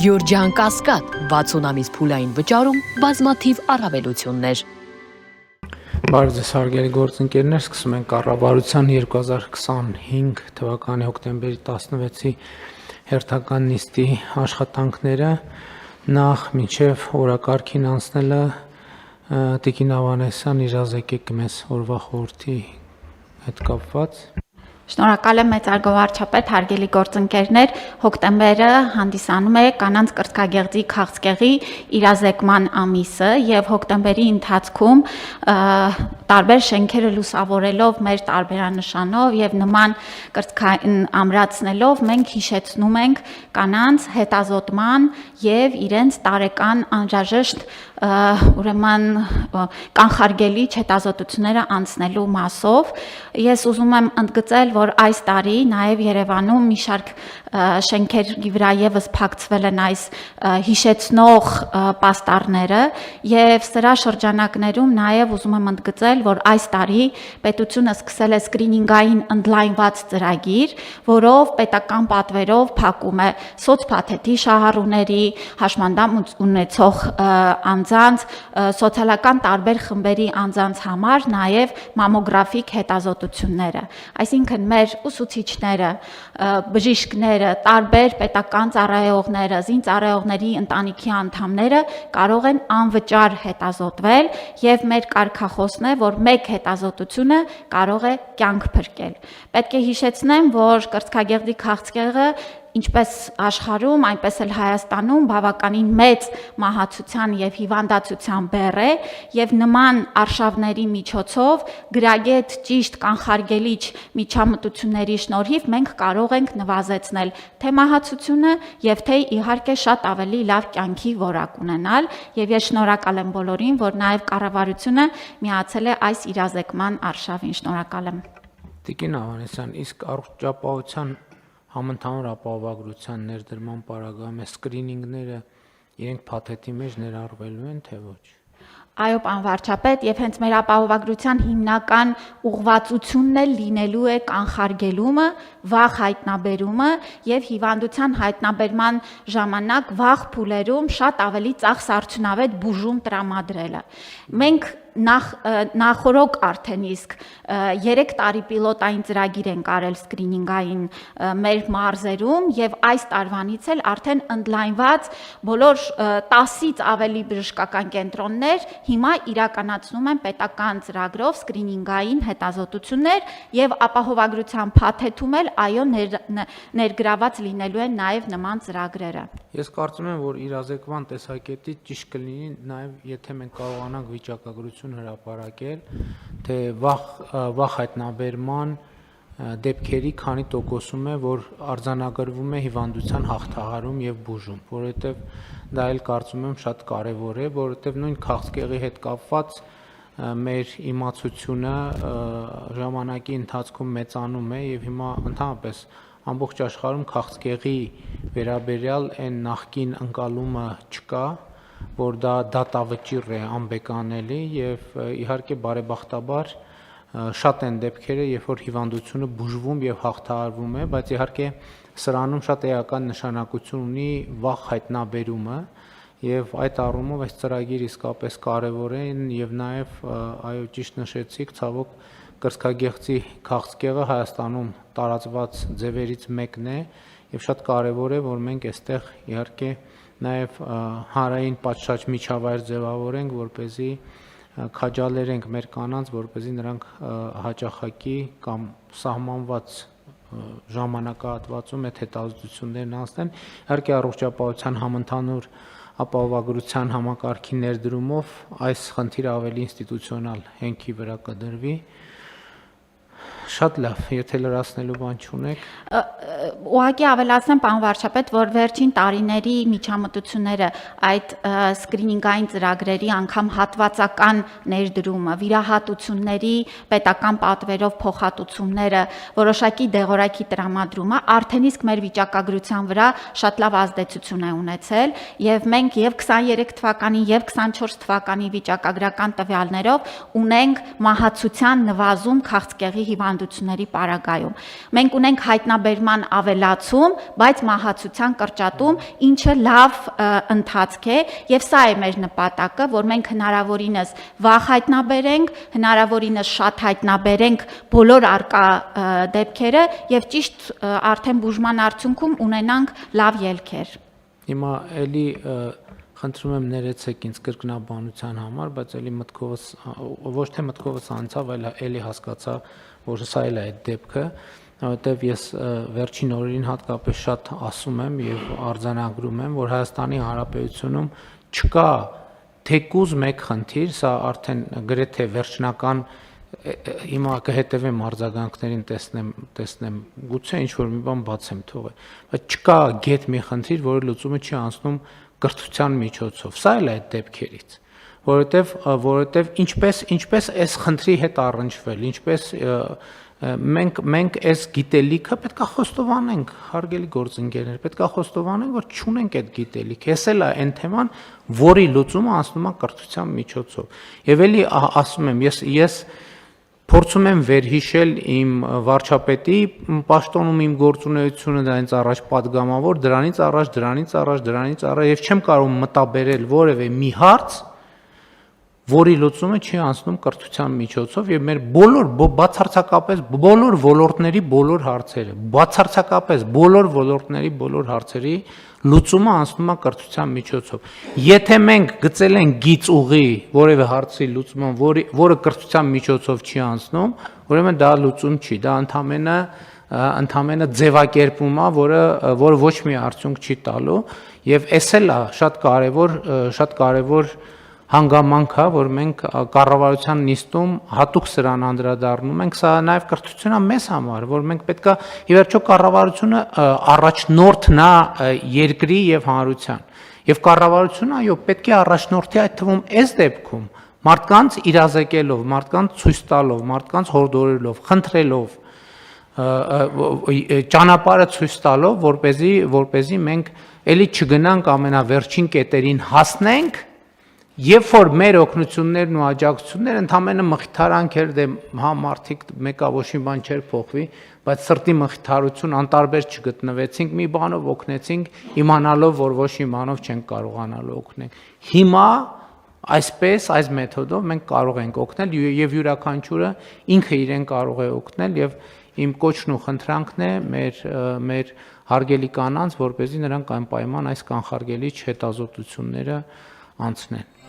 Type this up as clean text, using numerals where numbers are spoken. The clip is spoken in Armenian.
Գյորջյան Կասկադ 60 ամիս փուլային վճարում բազմաթիվ առավելություններ։ Բարև ձեզ հարգելի գործընկերներ, սկսում ենք կառավարության 2025 թվականի հոկտեմբերի 16-ի հերթական նիստի աշխատանքները նախ մինչև օրակարգին անցնելը Տիկին Ավանեսյան իրազեկեք մեզ օրվա խորհրդի հետ կապված։ Շնորհակալ եմ մեծարգո վարչապետ, հարգելի գործընկերներ, հոկտեմբերը հանդիսանում է կանանց կրծքագեղձի քաղցկեղի իրազեկման ամիսը եւ հոկտեմբերի ընթացքում տարբեր շենքերը լուսավորելով մեր տարբերանշանով եւ նման կրծքային ամրացնելով մենք հիշեցնում ենք կանանց հետազոտման եւ իրենց տարեկան անհրաժեշտ ուրեմն կանխարգելիչ հետազոտությունները անցնելու մասով ես ուզում եմ ընդգծել, որ այս տարի նաև Երևանում մի շարք շենքերի վրա եւս փակցվել են այս հիշեցնող պաստառները եւ սրա շրջանակներում նաև ուզում եմ ընդգծել, որ այս տարի պետությունը սկսել է սկրինինգային ընդլայնված ծրագիր, որով պետական պատվերով փակում է սոցփաթեթի շահառուների, հաշմանդամ ունեցող անձանց, սոցիալական տարբեր խմբերի անձանց համար նաև մամոգրաֆիկ հետազոտությունները, այսինքն մեր ուսուցիչները, բժիշկները, տարբեր պետական ծառայողները, զինծառայողների ընտանիքի անդամները կարող են անվճար հետազոտվել եւ մեր կարգախոսն է, որ մեկ հետազոտությունը կարող է կյանք փրկել։ Պետք է հիշեցնեմ, որ կրծքագեղձի քաղցկեղը ինչպես աշխարհում, այնպես էլ Հայաստանում բավականին մեծ մահացության եւ հիվանդացության բեռ է եւ նման արշավների միջոցով գրագետ ճիշտ կանխարգելիչ միջամտությունների շնորհիվ մենք կարող ենք նվազեցնել թե մահացությունը եւ թե իհարկե շատ ավելի լավ կյանքի որակ ունենալ եւ ես շնորհակալ եմ բոլորին, որ նաեւ կառավարությունը միացել է այս իրազեկման արշավին։ Շնորհակալ եմ։ Տիկին Ավանեսյան, իսկ առողջապահության համընդհանուր ապահովագրության ներդրման պարագայում սկրինինգները իրենք փաթեթի մեջ ներառվելու են, թե ոչ։ Այո, պարոն վարչապետ, եւ հենց մեր ապահովագրության հիմնական ուղղվածությունն էլ լինելու է կանխարգելումը, վաղ հայտնաբերումը եւ հիվանդության հայտնաբերման ժամանակ վաղ փուլերում շատ ավելի ծախս արդյունավետ բուժում տրամադրելը։ Մենք նախորոք արդեն իսկ 3 տարի պիլոտային ծրագիր ենք արել սկրինինգային մեր մարզերում եւ այս տարվանից էլ արդեն ընդլայնված բոլոր 10-ից ավելի բժշկական կենտրոններ հիմա իրականացնում են պետական ծրագրով սկրինինգային հետազոտություններ եւ ապահովագրության փաթեթում էլ այո ներգրաված լինելու են նաեւ նման ծրագրերը։ Ես կարծում եմ, որ իրազեկման տեսակետից ճիշտ կլինի նաեւ եթե մենք կարողանանք վիճակագրություն հրապարակել, թե վաղ հայտնաբերման դեպքերի քանի տոկոսում է, որ արձանագրվում է հիվանդության հաղթահարում եւ բուժում, որովհետեւ դա էլ կարծում եմ շատ կարեւոր է, որովհետեւ նույն քաղցկեղի հետ կապված մեր իմացությունը ժամանակի ընթացքում մեծանում է եւ հիմա ընդհանրապես ամբողջ աշխարհում քաղցկեղի վերաբերյալ այն նախկին ընկալումը չկա, որ դա դատավճիռ է անբեկանելի եւ իհարկե բարեբախտաբար շատ են դեպքերը, երբ որ հիվանդությունը բուժվում եւ հաղթահարվում է, բայց իհարկե սրանում շատ էական նշանակություն ունի վաղ հայտնաբերումը եւ այդ առումով այս ծրագիրը իսկապես կարեւոր է եւ նաեւ այո ճիշտ նշեցիք, ցավոք կրծքագեղձի քաղցկեղը Հայաստանում տարածված ձևերից մեկն է եւ շատ կարեւոր է, որ մենք այստեղ իհարկե նաև հանրային պատշաճ միջավայր ձևավորենք, որպեսզի քաջալերենք մեր կանանց, որպեսզի նրանք հաճախակի կամ սահմանված ժամանակահատվածում այդ հետազոտություններն անցնեն։ Իհարկե առողջապահության համընդհանուր ապահովագրության համակարգի ներդրումով այս խնդիրը ավելի ինստիտուցիոնալ հենքի վրա կդրվի։ Շատ լավ, եթե լրացնելու բան չունեք։ Ուղղակի ավելացնեմ, պարոն վարչապետ, որ վերջին տարիների միջամտությունները այդ սկրինինգային ծրագրերի անգամ հատվածական ներդրումը, վիրահատությունների պետական պատվերով փոխհատուցումները, որոշակի դեղորայքի տրամադրումը արդեն իսկ մեր վիճակագրության վրա շատ լավ ազդեցություն է ունեցել եւ մենք եւ 23 թվականի եւ 24 թվականի վիճակագրական տվյալներով ունենք մահացության նվազում քաղցկեղի հիվանդության հիվանդությունների պարագայում։ Մենք ունենք հայտնաբերման ավելացում, բայց մահացության կրճատում, ինչը լավ ընթացք է, եւ սա է մեր նպատակը, որ մենք հնարավորինս վաղ հայտնաբերենք, հնարավորինս շատ հայտնաբերենք բոլոր արկա դեպքերը եւ ճիշտ արդեն բուժման արդյունքում ունենանք լավ ելքեր։ Հիմա էլի խնդրում եմ ներեցեք ինձ կրկնաբանության համար, բայց էլի մտքովս ոչ թե մտքովս անցավ, այլ էլի հասկացա, որ սա էլ է այդ դեպքը, որովհետև ես վերջին օրերին հատկապես շատ ասում եմ եւ արձանագրում եմ, որ Հայաստանի Հանրապետությունում չկա թեկուզ մեկ խնդիր, սա արդեն գրեթե վերջնական հիմա կհետևեմ արձագանքներին տեսնեմ գուցե ինչ որ մի բան բացեմ թողել, բայց չկա գետ մի խնդիր, որի լուծումը չի անցնում կրթության միջոցով։ Սա էլ է այդ դեպքերից, որովհետև ինչպես այս խնդրի հետ առնչվել, ինչպես մենք այս գիտելիքը պետք է խոստովանենք, հարգելի գործընկերներ, պետք է խոստովանենք, որ չունենք այդ գիտելիքը։ Էս էլ է այն թեման, որի լուծումը անցնում է կրթության միջոցով։ Եվ էլի ասում եմ, ես փորձում եմ վերհիշել իմ վարչապետի պաշտոնում իմ գործունեությունը դրանից առաջ պատգամավոր, դրանից առաջ եւ չեմ կարող մտաբերել որևէ մի հարց, որի լուծումը չի անցնում կրթության միջոցով եւ մեր բացարձակապես բոլոր ոլորտների բոլոր հարցերի լուծումը անցնում է կրթության միջոցով։ Եթե մենք գծել ենք գիծ ուղի որևէ հարցի լուծման, որը կրթության միջոցով չի անցնում, ուրեմն դա լուծում չի, դա ընդամենը ձևակերպում է, որը ոչ մի արդյունք չի տալու եւ էս էլ է շատ կարեւոր հանգամանք է, որ մենք կառավարության նիստում հատուկ սրան անդրադառնում ենք, սա նաև կրթությունն է մեզ համար, որ մենք պետքա ի վերջո կառավարությունը առաջնորդն է երկրի եւ հանրության։ Եվ կառավարությունը այո պետք է առաջնորդի այդ թվում այս դեպքում մարդկանց իրազեկելով, մարդկանց ցույց տալով, մարդկանց հորդորելով, խնդրելով, ճանապարհը ցույց տալով, որպեսզի մենք էլի չգնանք ամենավերջին կետերին հասնենք, երբ որ մեր օգնություններն ու աջակցությունները ընդամենը մխիթարանքեր դե հա մարդիկ մեկա ոչ մի բան չէր փոխվի, բայց սրտի մխիթարություն անտարբեր չգտնվեցինք, մի բանով օգնեցինք, իմանալով, որ ոչ մի բանով չենք կարողանալու օգնել։ Հիմա այսպես այս մեթոդով մենք կարող ենք օգնել եւ յուրաքանչյուրը ինքը իրեն կարող է օգնել եւ իմ կոչն ու խնդրանքն է մեր հարգելի կանանց, որպեսզի նրանք անպայման այս կանխարգելիչ հետազոտությունները անցնեն։